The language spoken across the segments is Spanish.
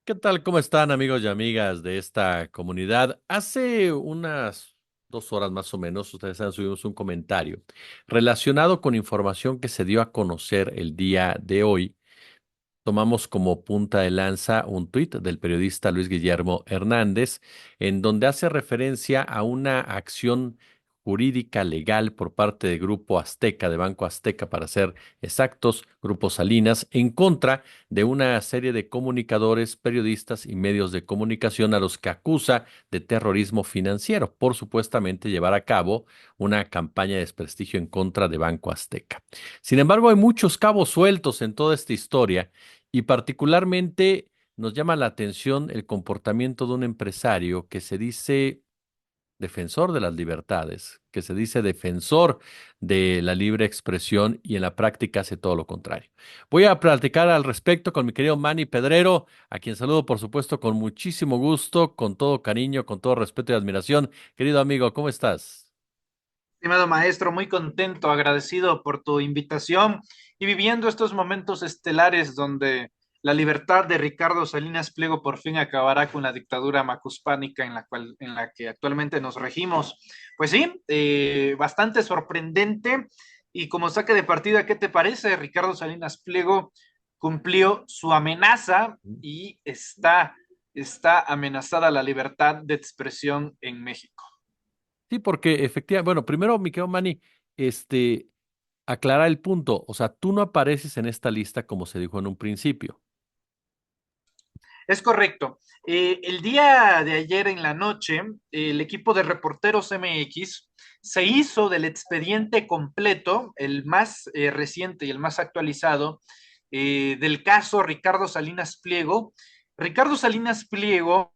¿Qué tal? ¿Cómo están amigos y amigas de esta comunidad? Hace unas 2 horas más o menos, ustedes saben, subimos un comentario relacionado con información que se dio a conocer el día de hoy. Tomamos como punta de lanza un tuit del periodista Luis Guillermo Hernández, en donde hace referencia a una acción jurídica legal por parte de Grupo Azteca, de Banco Azteca para ser exactos, Grupo Salinas, en contra de una serie de comunicadores, periodistas y medios de comunicación a los que acusa de terrorismo financiero por supuestamente llevar a cabo una campaña de desprestigio en contra de Banco Azteca. Sin embargo, hay muchos cabos sueltos en toda esta historia y particularmente nos llama la atención el comportamiento de un empresario que se dice defensor de las libertades, que se dice defensor de la libre expresión y en la práctica hace todo lo contrario. Voy a platicar al respecto con mi querido Manny Pedrero, a quien saludo por supuesto con muchísimo gusto, con todo cariño, con todo respeto y admiración. Querido amigo, ¿cómo estás? Estimado maestro, muy contento, agradecido por tu invitación y viviendo estos momentos estelares donde la libertad de Ricardo Salinas Pliego por fin acabará con la dictadura macuspánica en la que actualmente nos regimos. Pues sí, bastante sorprendente y como saque de partida, ¿qué te parece? Ricardo Salinas Pliego cumplió su amenaza y está amenazada la libertad de expresión en México. Sí, porque efectivamente, bueno, primero, mi querido Manny, este, aclarar el punto, o sea, tú no apareces en esta lista como se dijo en un principio. Es correcto. El día de ayer en la noche, el equipo de reporteros MX se hizo del expediente completo, el más reciente y el más actualizado, del caso Ricardo Salinas Pliego. Ricardo Salinas Pliego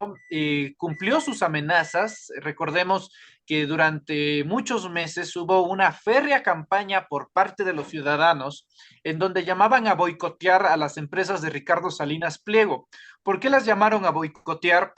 cumplió sus amenazas. Recordemos que durante muchos meses hubo una férrea campaña por parte de los ciudadanos en donde llamaban a boicotear a las empresas de Ricardo Salinas Pliego. ¿Por qué las llamaron a boicotear?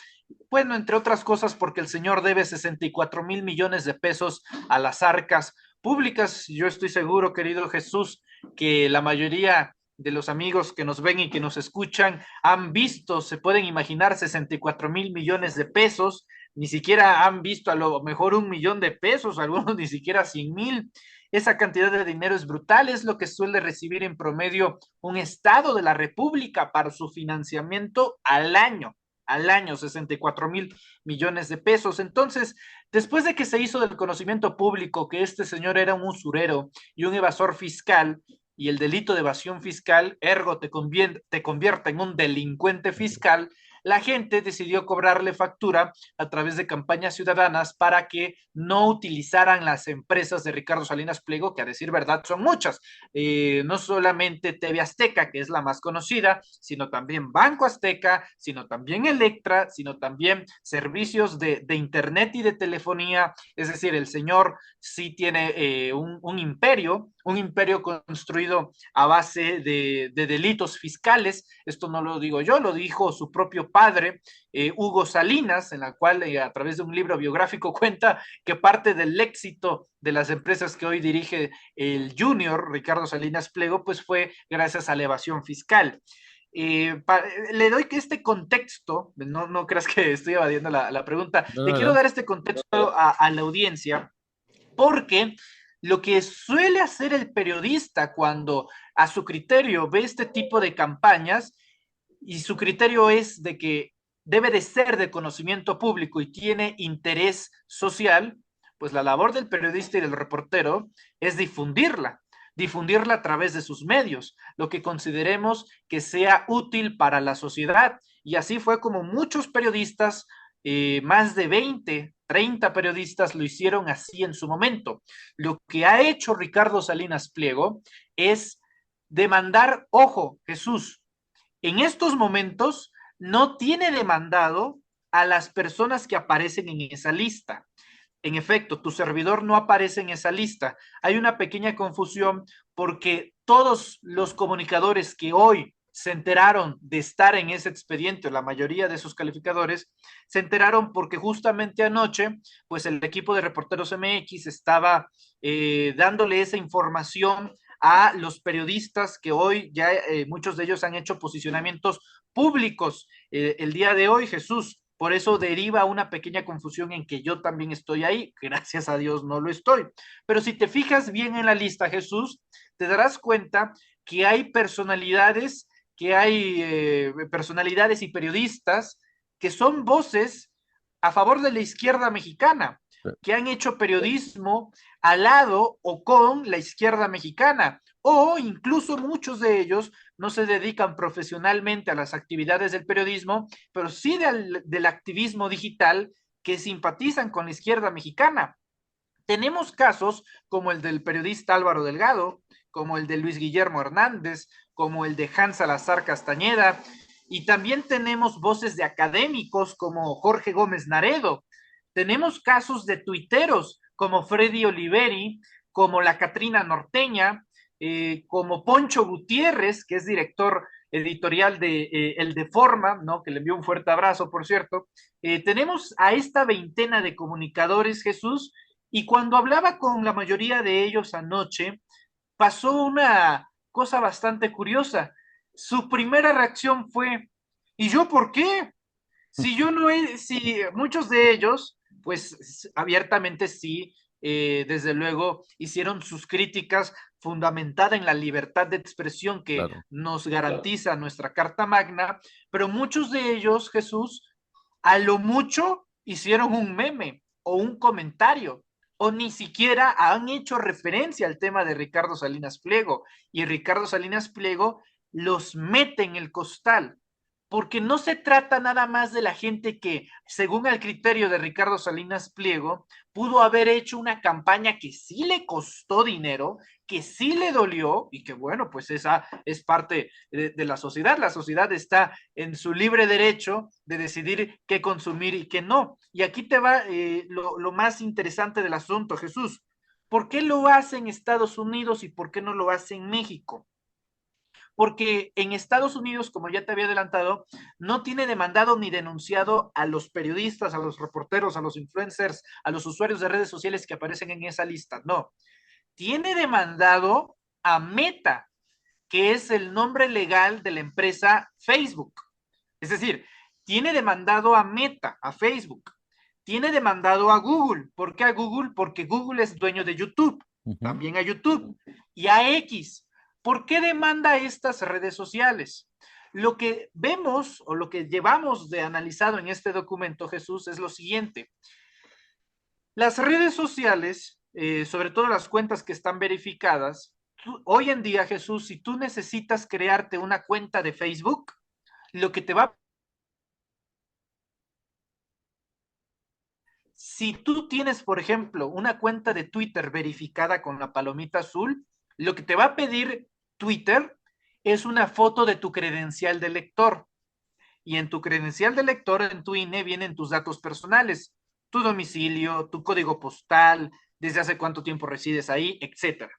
Bueno, entre otras cosas porque el señor debe 64,000 millones de pesos a las arcas públicas. Yo estoy seguro, querido Jesús, que la mayoría de los amigos que nos ven y que nos escuchan han visto, se pueden imaginar 64,000 millones de pesos, ni siquiera han visto a lo mejor 1 millón de pesos, algunos ni siquiera 100,000. Esa cantidad de dinero es brutal, es lo que suele recibir en promedio un Estado de la República para su financiamiento al año, 64,000 millones de pesos. Entonces, después de que se hizo del conocimiento público que este señor era un usurero y un evasor fiscal, y el delito de evasión fiscal, ergo te convierte en un delincuente fiscal, la gente decidió cobrarle factura a través de campañas ciudadanas para que no utilizaran las empresas de Ricardo Salinas Pliego, que a decir verdad son muchas. No solamente TV Azteca, que es la más conocida, sino también Banco Azteca, sino también Electra, sino también servicios de Internet y de telefonía. Es decir, el señor sí tiene un imperio construido a base de delitos fiscales. Esto no lo digo yo, lo dijo su propio padre, Hugo Salinas, en la cual a través de un libro biográfico cuenta que parte del éxito de las empresas que hoy dirige el junior Ricardo Salinas Pliego, pues fue gracias a la evasión fiscal. Le doy que este contexto, no creas que estoy evadiendo la pregunta, No, le quiero adelante. dar este contexto a la audiencia porque lo que suele hacer el periodista cuando a su criterio ve este tipo de campañas y su criterio es de que debe de ser de conocimiento público y tiene interés social, pues la labor del periodista y del reportero es difundirla a través de sus medios, lo que consideremos que sea útil para la sociedad. Y así fue como muchos periodistas, más de 20, 30 periodistas lo hicieron así en su momento. Lo que ha hecho Ricardo Salinas Pliego es demandar, ojo, Jesús, en estos momentos no tiene demandado a las personas que aparecen en esa lista. En efecto, tu servidor no aparece en esa lista. Hay una pequeña confusión porque todos los comunicadores que hoy se enteraron de estar en ese expediente, la mayoría de sus calificadores, se enteraron porque justamente anoche, pues el equipo de Reporteros MX estaba dándole esa información a los periodistas que hoy ya muchos de ellos han hecho posicionamientos públicos el día de hoy, Jesús. Por eso deriva una pequeña confusión en que yo también estoy ahí. Gracias a Dios no lo estoy. Pero si te fijas bien en la lista, Jesús, te darás cuenta que hay personalidades y periodistas que son voces a favor de la izquierda mexicana, que han hecho periodismo al lado o con la izquierda mexicana, o incluso muchos de ellos no se dedican profesionalmente a las actividades del periodismo, pero sí del activismo digital que simpatizan con la izquierda mexicana. Tenemos casos como el del periodista Álvaro Delgado, como el de Luis Guillermo Hernández, como el de Hans Salazar Castañeda, y también tenemos voces de académicos como Jorge Gómez Naredo. Tenemos casos de tuiteros como Freddy Oliveri, como la Catrina Norteña, como Poncho Gutiérrez, que es director editorial de El de Forma, ¿no? Que le envió un fuerte abrazo, por cierto. Tenemos a esta veintena de comunicadores, Jesús, y cuando hablaba con la mayoría de ellos anoche, pasó una cosa bastante curiosa. Su primera reacción fue, ¿y yo por qué? Si yo no he, si muchos de ellos, pues abiertamente sí, desde luego hicieron sus críticas fundamentada en la libertad de expresión que Claro. nos garantiza nuestra Carta Magna, pero muchos de ellos, Jesús, a lo mucho hicieron un meme o un comentario, o ni siquiera han hecho referencia al tema de Ricardo Salinas Pliego, y Ricardo Salinas Pliego los mete en el costal, porque no se trata nada más de la gente que, según el criterio de Ricardo Salinas Pliego, pudo haber hecho una campaña que sí le costó dinero, que sí le dolió y que bueno, pues esa es parte de la sociedad. La sociedad está en su libre derecho de decidir qué consumir y qué no. Y aquí te va lo más interesante del asunto, Jesús. ¿Por qué lo hace en Estados Unidos y por qué no lo hace en México? Porque en Estados Unidos, como ya te había adelantado, no tiene demandado ni denunciado a los periodistas, a los reporteros, a los influencers, a los usuarios de redes sociales que aparecen en esa lista. No, tiene demandado a Meta, que es el nombre legal de la empresa Facebook. Es decir, tiene demandado a Meta, a Facebook. Tiene demandado a Google. ¿Por qué a Google? Porque Google es dueño de YouTube, Ujú. también a YouTube. Y a X. ¿Por qué demanda estas redes sociales? Lo que vemos o lo que llevamos de analizado en este documento, Jesús, es lo siguiente. Las redes sociales, sobre todo las cuentas que están verificadas, hoy en día, Jesús, si tú necesitas crearte una cuenta de Facebook, lo que te va. Si tú tienes, por ejemplo, una cuenta de Twitter verificada con la palomita azul, lo que te va a pedir Twitter es una foto de tu credencial de lector. Y en tu credencial de lector, en tu INE, vienen tus datos personales, tu domicilio, tu código postal, desde hace cuánto tiempo resides ahí, etcétera.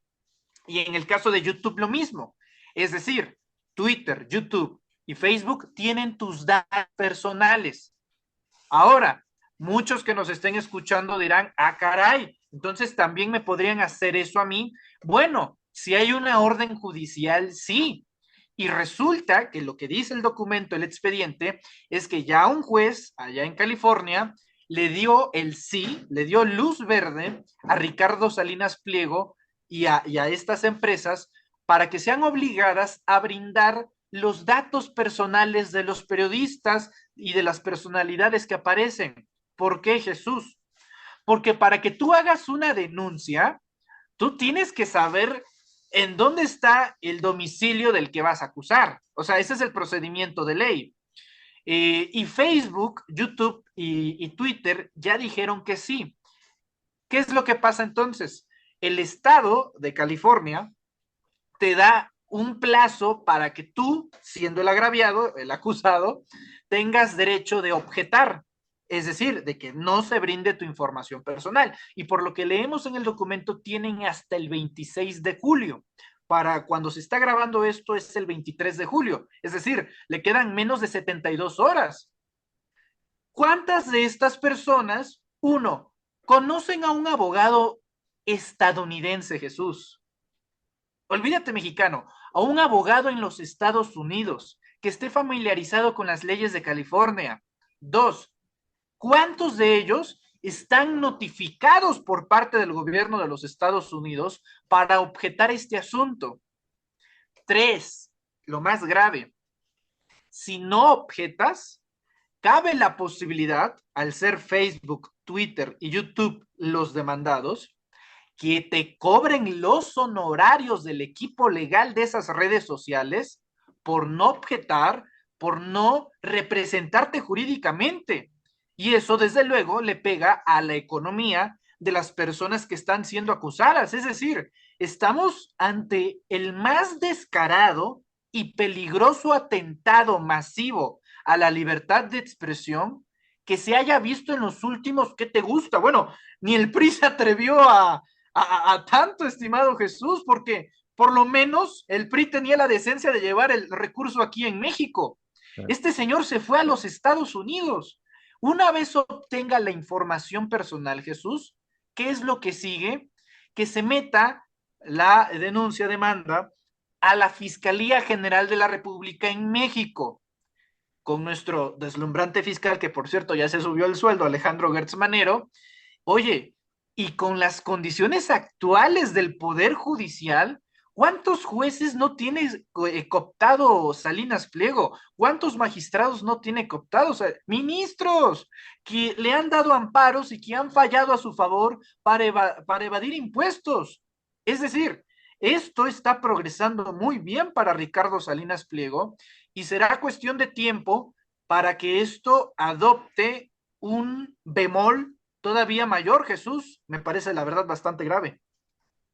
Y en el caso de YouTube, lo mismo. Es decir, Twitter, YouTube y Facebook tienen tus datos personales. Ahora, muchos que nos estén escuchando dirán, ah, caray, entonces también me podrían hacer eso a mí. Bueno, si hay una orden judicial, sí. Y resulta que lo que dice el documento, el expediente, es que ya un juez allá en California le dio el sí, le dio luz verde a Ricardo Salinas Pliego y a estas empresas para que sean obligadas a brindar los datos personales de los periodistas y de las personalidades que aparecen. ¿Por qué, Jesús? Porque para que tú hagas una denuncia, tú tienes que saber en dónde está el domicilio del que vas a acusar. O sea, ese es el procedimiento de ley. Y Facebook, YouTube y Twitter ya dijeron que sí. ¿Qué es lo que pasa entonces? El estado de California te da un plazo para que tú, siendo el agraviado, el acusado, tengas derecho de objetar, es decir, de que no se brinde tu información personal. Y por lo que leemos en el documento, tienen hasta el 26 de julio. Para cuando se está grabando esto es el 23 de julio, es decir, le quedan menos de 72 horas. ¿Cuántas de estas personas, uno, conocen a un abogado estadounidense, Jesús? olvídate mexicano, a un abogado en los Estados Unidos que esté familiarizado con las leyes de California. Dos, ¿cuántos de ellos están notificados por parte del gobierno de los Estados Unidos para objetar este asunto? Tres, lo más grave, si no objetas, cabe la posibilidad, al ser Facebook, Twitter y YouTube los demandados, que te cobren los honorarios del equipo legal de esas redes sociales por no objetar, por no representarte jurídicamente. Y eso, desde luego, le pega a la economía de las personas que están siendo acusadas. Es decir, estamos ante el más descarado y peligroso atentado masivo a la libertad de expresión que se haya visto en los últimos, ¿qué te gusta? Bueno, ni el PRI se atrevió a tanto, estimado Jesús, porque por lo menos el PRI tenía la decencia de llevar el recurso aquí en México. Este señor se fue a los Estados Unidos. Una vez obtenga la información personal, Jesús, ¿qué es lo que sigue? Que se meta la denuncia, demanda, a la Fiscalía General de la República en México, con nuestro deslumbrante fiscal, que por cierto ya se subió el sueldo, Alejandro Gertz Manero. Oye, y con las condiciones actuales del Poder Judicial, ¿cuántos jueces no tiene cooptado Salinas Pliego? ¿Cuántos magistrados no tiene cooptados? Ministros que le han dado amparos y que han fallado a su favor para evadir impuestos. Es decir, esto está progresando muy bien para Ricardo Salinas Pliego y será cuestión de tiempo para que esto adopte un bemol todavía mayor, Jesús. Me parece la verdad bastante grave.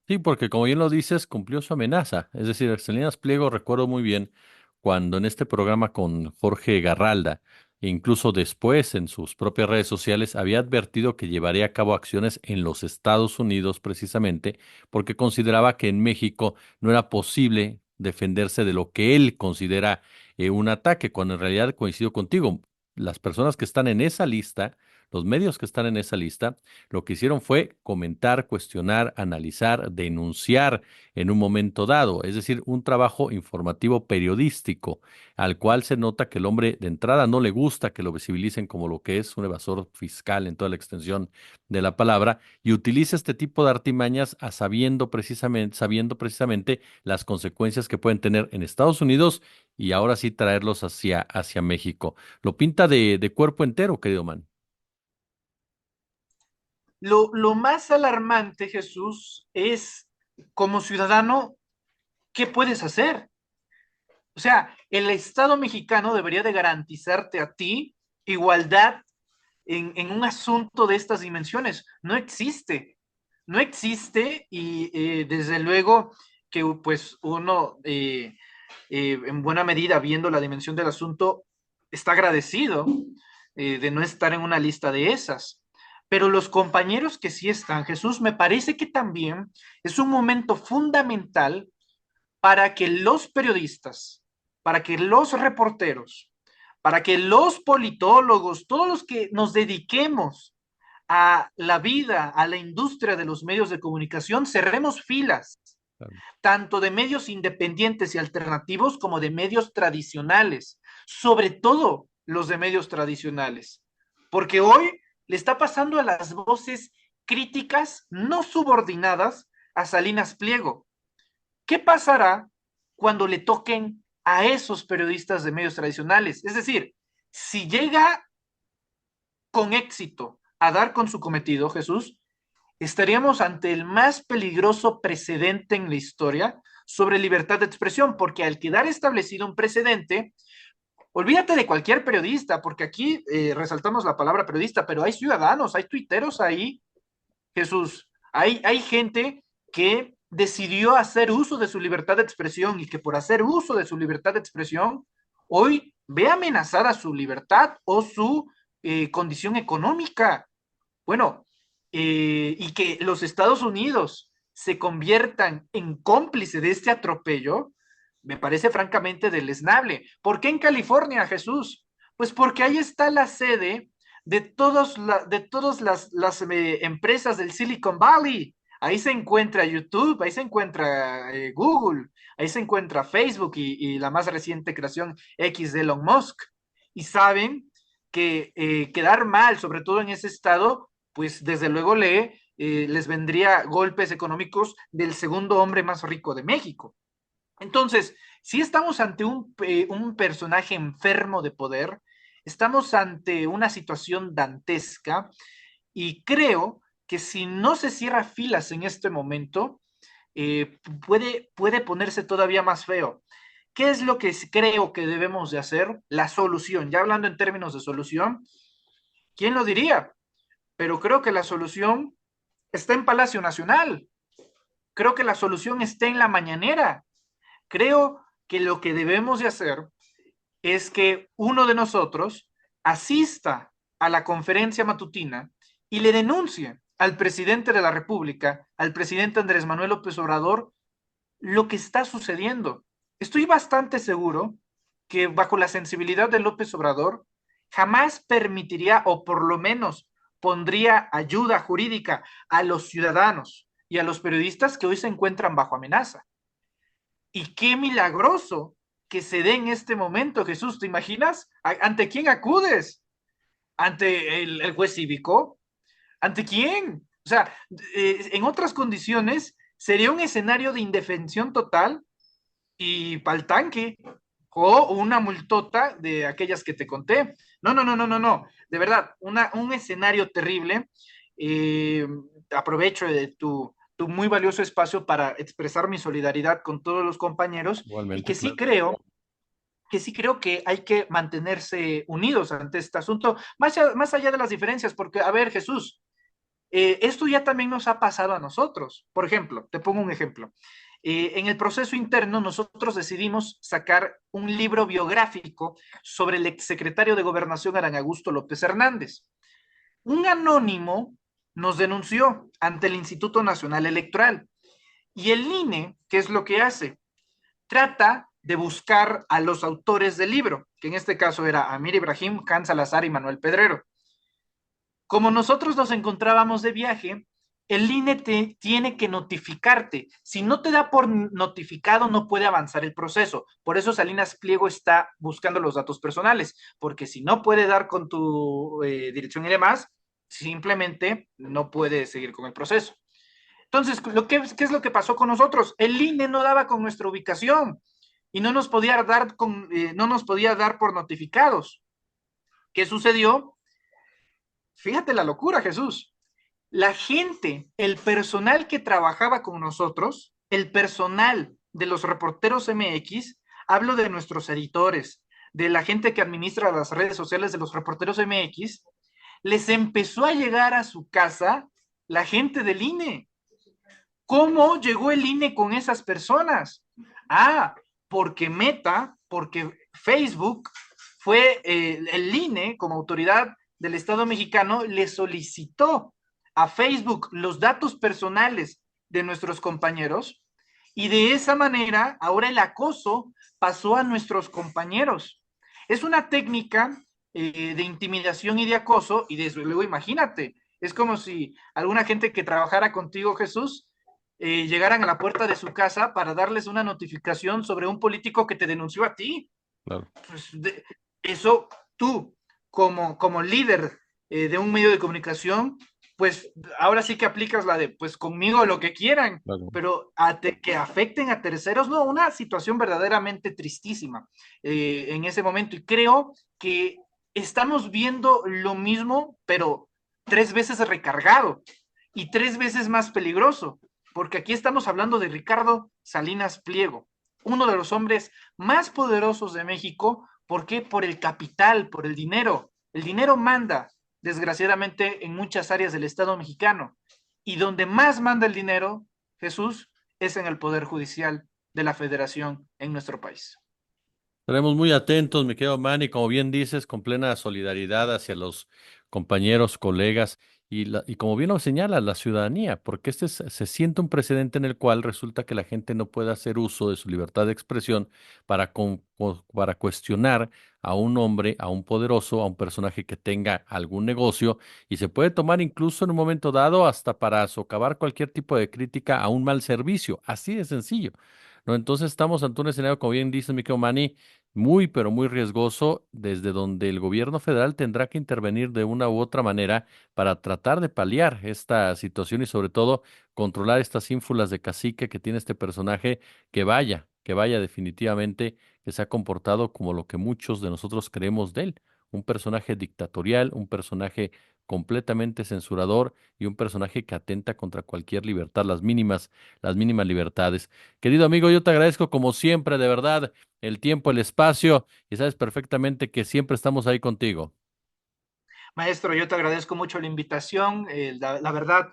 Sí, porque como bien lo dices, cumplió su amenaza. Es decir, Salinas Pliego, recuerdo muy bien cuando en este programa con Jorge Garralda, e incluso después en sus propias redes sociales, había advertido que llevaría a cabo acciones en los Estados Unidos precisamente porque consideraba que en México no era posible defenderse de lo que él considera un ataque, cuando en realidad coincido contigo. Las personas que están en esa lista, los medios que están en esa lista, lo que hicieron fue comentar, cuestionar, analizar, denunciar en un momento dado, es decir, un trabajo informativo periodístico, al cual se nota que el hombre de entrada no le gusta que lo visibilicen como lo que es un evasor fiscal en toda la extensión de la palabra, y utiliza este tipo de artimañas sabiendo precisamente las consecuencias que pueden tener en Estados Unidos y ahora sí traerlos hacia México. Lo pinta de cuerpo entero, querido man. Lo más alarmante, Jesús, es como ciudadano, ¿qué puedes hacer? O sea, el Estado mexicano debería de garantizarte a ti igualdad en un asunto de estas dimensiones. No existe, no existe y desde luego que pues uno en buena medida viendo la dimensión del asunto está agradecido de no estar en una lista de esas. Pero los compañeros que sí están, Jesús, me parece que también es un momento fundamental para que los periodistas, para que los reporteros, para que los politólogos, todos los que nos dediquemos a la vida, a la industria de los medios de comunicación, cerremos filas, tanto de medios independientes y alternativos como de medios tradicionales, sobre todo los de medios tradicionales, porque hoy le está pasando a las voces críticas no subordinadas a Salinas Pliego. ¿Qué pasará cuando le toquen a esos periodistas de medios tradicionales? Es decir, si llega con éxito a dar con su cometido, Jesús, estaríamos ante el más peligroso precedente en la historia sobre libertad de expresión, porque al quedar establecido un precedente, olvídate de cualquier periodista, porque aquí resaltamos la palabra periodista, pero hay ciudadanos, hay tuiteros ahí, Jesús, hay gente que decidió hacer uso de su libertad de expresión y que por hacer uso de su libertad de expresión, hoy ve amenazada su libertad o su condición económica. Bueno, y que los Estados Unidos se conviertan en cómplice de este atropello, me parece francamente deleznable. ¿Por qué en California, Jesús? Pues porque ahí está la sede de todas las empresas del Silicon Valley. Ahí se encuentra YouTube, ahí se encuentra Google, ahí se encuentra Facebook y la más reciente creación X de Elon Musk. Y saben que quedar mal, sobre todo en ese estado, pues desde luego les vendría golpes económicos del segundo hombre más rico de México. Entonces, si estamos ante un personaje enfermo de poder, estamos ante una situación dantesca y creo que si no se cierra filas en este momento, puede ponerse todavía más feo. ¿Qué es lo que creo que debemos de hacer? La solución, ya hablando en términos de solución, ¿quién lo diría? Pero creo que la solución está en Palacio Nacional, creo que la solución está en la mañanera, creo que lo que debemos de hacer es que uno de nosotros asista a la conferencia matutina y le denuncie al presidente de la República, al presidente Andrés Manuel López Obrador, lo que está sucediendo. Estoy bastante seguro que bajo la sensibilidad de López Obrador jamás permitiría o por lo menos pondría ayuda jurídica a los ciudadanos y a los periodistas que hoy se encuentran bajo amenaza. Y qué milagroso que se dé en este momento, Jesús, ¿te imaginas? ¿Ante quién acudes? ¿Ante el juez cívico? ¿Ante quién? O sea, en otras condiciones sería un escenario de indefensión total y pa'l tanque o una multota de aquellas que te conté. No, no, no, no, no, no. De verdad, un escenario terrible. Eh, Aprovecho de tu muy valioso espacio para expresar mi solidaridad con todos los compañeros y Igualmente, claro. que sí creo que hay que mantenerse unidos ante este asunto, más allá de las diferencias, porque, a ver, Jesús, esto ya también nos ha pasado a nosotros. Por ejemplo, te pongo un ejemplo. En el proceso interno, nosotros decidimos sacar un libro biográfico sobre el exsecretario de Gobernación Adán Augusto López Hernández. Un anónimo nos denunció ante el Instituto Nacional Electoral y el INE, ¿qué es lo que hace? Trata de buscar a los autores del libro, que en este caso era Amir Ibrahim, Hans Salazar y Manuel Pedrero. Como nosotros nos encontrábamos de viaje, el INE tiene que notificarte. Si no te da por notificado, no puede avanzar el proceso. Por eso Salinas Pliego está buscando los datos personales, porque si no puede dar con tu dirección y demás, simplemente no puede seguir con el proceso. Entonces, ¿qué es lo que pasó con nosotros? El INE no daba con nuestra ubicación y no nos podía dar por notificados. ¿Qué sucedió? Fíjate la locura, Jesús. La gente, el personal que trabajaba con nosotros, el personal de los reporteros MX, hablo de nuestros editores, de la gente que administra las redes sociales de los reporteros MX, les empezó a llegar a su casa la gente del INE. ¿Cómo llegó el INE con esas personas? Ah, porque Meta, porque Facebook fue el INE como autoridad del Estado mexicano le solicitó a Facebook los datos personales de nuestros compañeros y de esa manera ahora el acoso pasó a nuestros compañeros. Es una técnica de intimidación y de acoso y desde luego imagínate, es como si alguna gente que trabajara contigo, Jesús, llegaran a la puerta de su casa para darles una notificación sobre un político que te denunció a ti. Claro, Pues eso tú, como líder de un medio de comunicación, pues ahora sí que aplicas la de, pues conmigo lo que quieran, claro. pero que afecten a terceros, no, una situación verdaderamente tristísima en ese momento. Y creo que estamos viendo lo mismo, pero 3 veces recargado y 3 veces más peligroso, porque aquí estamos hablando de Ricardo Salinas Pliego, uno de los hombres más poderosos de México. ¿Por qué? Por el capital, por el dinero. El dinero manda, desgraciadamente, en muchas áreas del Estado mexicano. Y donde más manda el dinero, Jesús, es en el Poder Judicial de la Federación en nuestro país. Estaremos muy atentos, mi querido Manny, como bien dices, con plena solidaridad hacia los compañeros, colegas. y como bien lo señala la ciudadanía, porque se siente un precedente en el cual resulta que la gente no puede hacer uso de su libertad de expresión para cuestionar a un hombre, a un poderoso, a un personaje que tenga algún negocio, y se puede tomar incluso en un momento dado hasta para socavar cualquier tipo de crítica a un mal servicio, así de sencillo. ¿No? Entonces estamos ante un escenario, como bien dice Mikel Manny, muy, pero muy riesgoso, desde donde el gobierno federal tendrá que intervenir de una u otra manera para tratar de paliar esta situación y sobre todo controlar estas ínfulas de cacique que tiene este personaje que vaya definitivamente, que se ha comportado como lo que muchos de nosotros creemos de él, un personaje dictatorial, un personaje completamente censurador y un personaje que atenta contra cualquier libertad, las mínimas libertades. Querido amigo, yo te agradezco como siempre, de verdad, el tiempo, el espacio, y sabes perfectamente que siempre estamos ahí contigo. Maestro, yo te agradezco mucho la invitación. La verdad,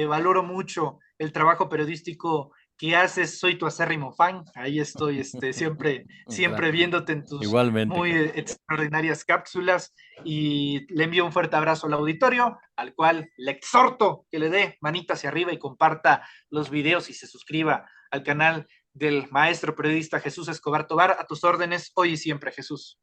valoro mucho el trabajo periodístico que haces. Soy tu acérrimo fan. Ahí estoy siempre, Gra- siempre viéndote en tus Igualmente, muy cara. extraordinarias cápsulas. Y le envío un fuerte abrazo al auditorio, al cual le exhorto que le dé manita hacia arriba y comparta los videos y se suscriba al canal del maestro periodista Jesús Escobar Tobar. A tus órdenes, hoy y siempre, Jesús.